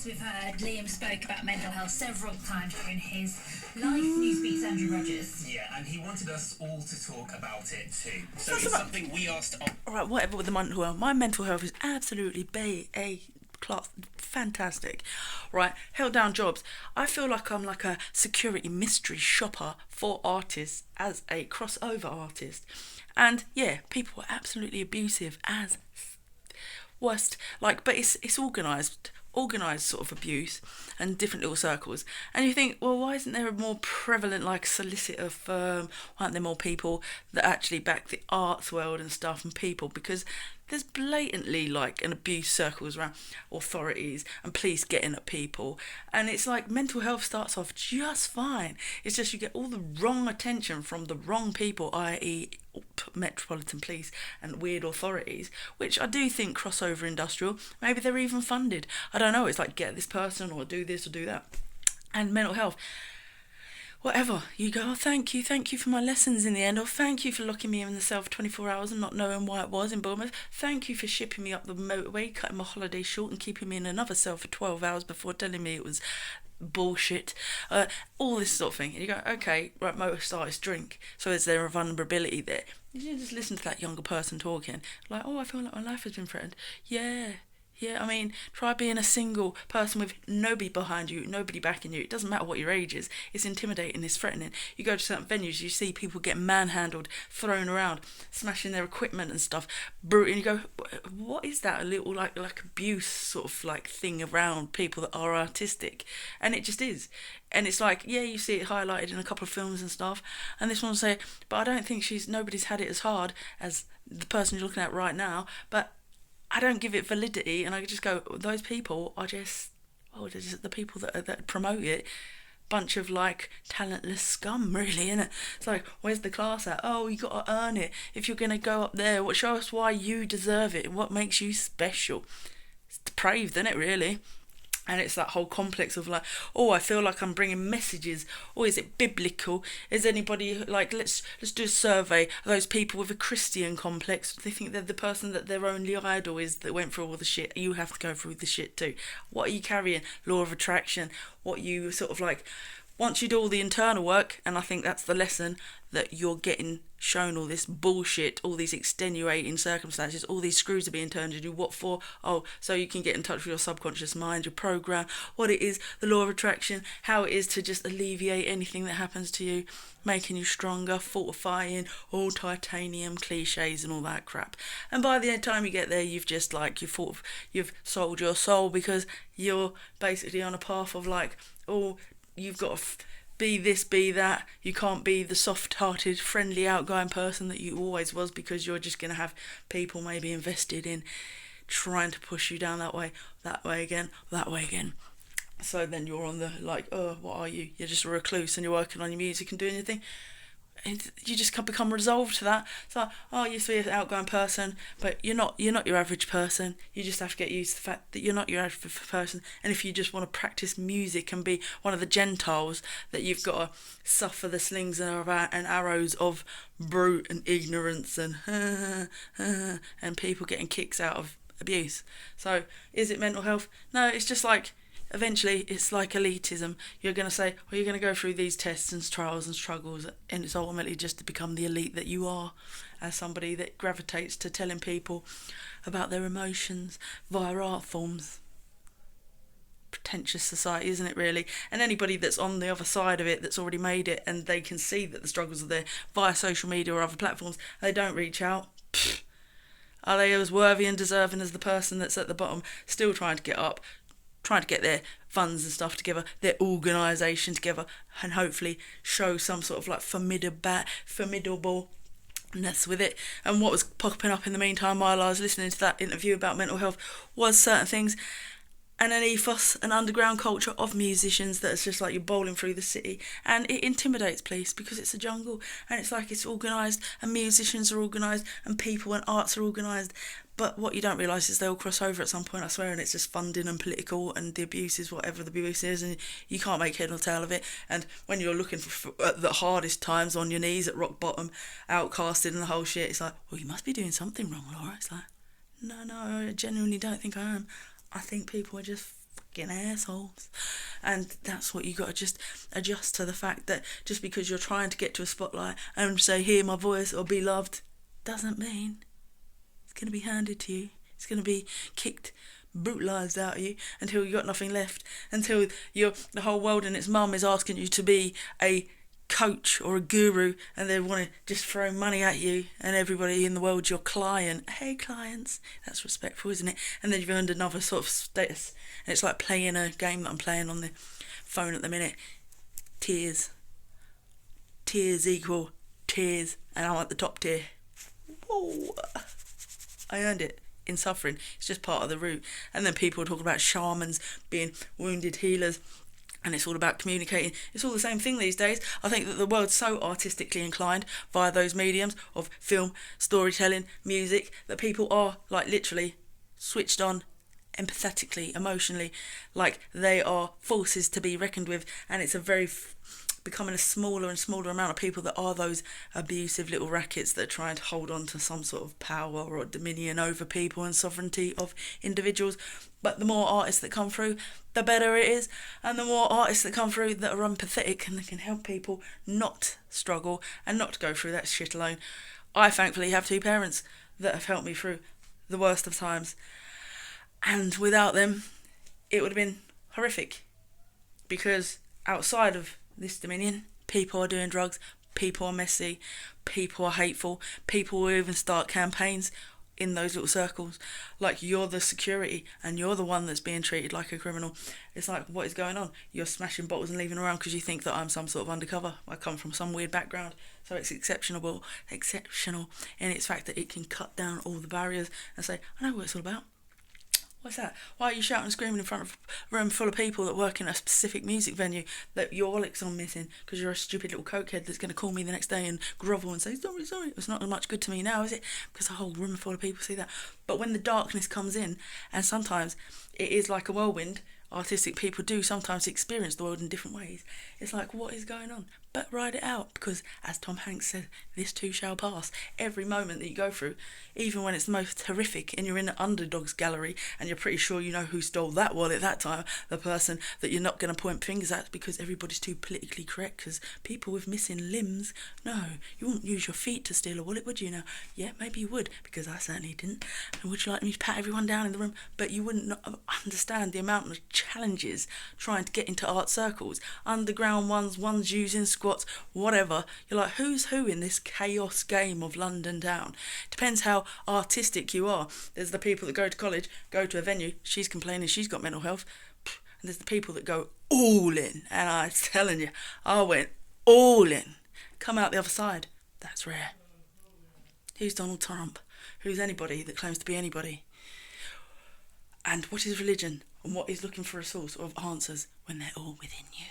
as we've heard, Liam spoke about mental health several times during his live News Beats Andrew Rogers. Yeah, and he wanted us all to talk about it too. So it's something we asked... Alright, whatever with the mental health. My mental health is absolutely A class, fantastic. Right, held down jobs. I feel like I'm like a security mystery shopper for artists as a crossover artist. And yeah, people are absolutely abusive as worst, like, but it's organised sort of abuse and different little circles. And you think, well, why isn't there a more prevalent like solicitor firm? Why aren't there more people that actually back the arts world and stuff and people? Because there's blatantly like an abuse circles around authorities and police getting at people, and it's like mental health starts off just fine. It's just you get all the wrong attention from the wrong people, i.e. Metropolitan Police and weird authorities, which I do think crossover industrial. Maybe they're even funded. I don't know. It's like get this person or do this or do that. And mental health. Whatever, you go, oh, thank you for my lessons in the end, or thank you for locking me in the cell for 24 hours and not knowing why it was in Bournemouth, thank you for shipping me up the motorway, cutting my holiday short and keeping me in another cell for 12 hours before telling me it was bullshit, all this sort of thing. And you go, okay, right, most artists drink, so is there a vulnerability there? You just listen to that younger person talking, like, oh, I feel like my life has been threatened. Yeah, I mean, try being a single person with nobody behind you, nobody backing you. It doesn't matter what your age is. It's intimidating, it's threatening. You go to certain venues, you see people getting manhandled, thrown around, smashing their equipment and stuff. Brutal. And you go, what is that? A little like abuse sort of like thing around people that are artistic. And it just is. And it's like, yeah, you see it highlighted in a couple of films and stuff. And this one will say, but I don't think nobody's had it as hard as the person you're looking at right now. But I don't give it validity, and I just go, those people are just, they're just the people that promote it. Bunch of like talentless scum, really, innit? It's like, where's the class at? Oh, you got to earn it. If you're gonna go up there, show us why you deserve it. What makes you special? It's depraved, isn't it? Really. And it's that whole complex of like, oh, I feel like I'm bringing messages. Or is it biblical? Is anybody like, let's do a survey of those people with a Christian complex. They think they're the person that their only idol is that went through all the shit. You have to go through the shit too. What are you carrying? Law of attraction. What you sort of like, once you do all the internal work, and I think that's the lesson, that you're getting shown all this bullshit, all these extenuating circumstances, all these screws are being turned to do what for? Oh, so you can get in touch with your subconscious mind, your program, what it is, the law of attraction, how it is to just alleviate anything that happens to you, making you stronger, fortifying, all titanium cliches and all that crap. And by the time you get there, you've just like, you've sold your soul, because you're basically on a path of like, oh, you've got to be this, be that. You can't be the soft-hearted, friendly, outgoing person that you always was, because you're just going to have people maybe invested in trying to push you down that way again. So then you're on the like, oh, what are you? You're just a recluse and you're working on your music and doing your thing. And you just can't become resolved to that. So, oh, you used to be an outgoing person, but you're not your average person. You just have to get used to the fact that you're not your average person. And if you just want to practice music and be one of the Gentiles, that you've got to suffer the slings and arrows of brute and ignorance and people getting kicks out of abuse. So, is it mental health? No, it's just like, eventually it's like elitism. You're going to say, well, you're going to go through these tests and trials and struggles, and it's ultimately just to become the elite that you are, as somebody that gravitates to telling people about their emotions via art forms. Pretentious society, isn't it, really? And anybody that's on the other side of it, that's already made it, and they can see that the struggles are there via social media or other platforms, they don't reach out. Are they as worthy and deserving as the person that's at the bottom, still trying to get up, trying to get their funds and stuff together, their organisation together, and hopefully show some sort of like formidableness with it? And what was popping up in the meantime while I was listening to that interview about mental health was certain things, and an ethos, an underground culture of musicians that is just like you're bowling through the city, and it intimidates police because it's a jungle, and it's like it's organised, and musicians are organised, and people and arts are organised. But what you don't realise is they all cross over at some point, I swear, and it's just funding and political, and the abuse is whatever the abuse is, and you can't make head or tail of it. And when you're looking for at the hardest times, on your knees at rock bottom, outcasted and the whole shit, it's like, well, you must be doing something wrong, Laura. It's like, no, I genuinely don't think I am. I think people are just fucking assholes. And that's what you got to just adjust to the fact that just because you're trying to get to a spotlight and say, hear my voice or be loved, doesn't mean it's going to be handed to you. It's going to be kicked, brutalised out of you until you got nothing left, until the whole world and its mum is asking you to be a coach or a guru, and they want to just throw money at you, and everybody in the world's your client. Hey clients, that's respectful, isn't it? And then you've earned another sort of status, and it's like playing a game that I'm playing on the phone at the minute. Tears equal tears, and I'm at the top tier. Whoa, I earned it in suffering. It's just part of the route. And then people are talking about shamans being wounded healers, and it's all about communicating. It's all the same thing these days. I think that the world's so artistically inclined via those mediums of film, storytelling, music, that people are like literally switched on empathetically, emotionally, like they are forces to be reckoned with. And it's a very becoming a smaller and smaller amount of people that are those abusive little rackets that are trying to hold on to some sort of power or dominion over people and sovereignty of individuals. But the more artists that come through, the better it is. And the more artists that come through that are empathetic and that can help people not struggle and not go through that shit alone. I thankfully have 2 parents that have helped me through the worst of times. And without them, it would have been horrific. Because outside of this dominion, people are doing drugs, people are messy, people are hateful, people will even start campaigns in those little circles. Like, you're the security and you're the one that's being treated like a criminal. It's like, what is going on? You're smashing bottles and leaving around because you think that I'm some sort of undercover. I come from some weird background. So it's exceptional in its fact that it can cut down all the barriers and say, I know what it's all about. What's that? Why are you shouting and screaming in front of a room full of people that work in a specific music venue that your wallet's on missing because you're a stupid little cokehead that's going to call me the next day and grovel and say, sorry, it's not much good to me now, is it? Because a whole room full of people see that. But when the darkness comes in, and sometimes it is like a whirlwind, artistic people do sometimes experience the world in different ways. It's like, what is going on? But ride it out, because as Tom Hanks said, this too shall pass. Every moment that you go through, even when it's the most horrific and you're in the underdogs gallery and you're pretty sure you know who stole that wallet that time, the person that you're not going to point fingers at because everybody's too politically correct, because people with missing limbs, no, you wouldn't use your feet to steal a wallet, would you? Now, yeah, maybe you would, because I certainly didn't. And would you like me to pat everyone down in the room? But you wouldn't understand the amount of challenges trying to get into art circles, underground ones using squats, whatever. You're like, who's who in this chaos game of London town? Depends how artistic you are. There's the people that go to college, go to a venue, she's complaining she's got mental health, and there's the people that go all in, and I'm telling you, I went all in, come out the other side. That's rare. Who's Donald Trump? Who's anybody that claims to be anybody? And what is religion? And what is looking for a source of answers when they're all within you?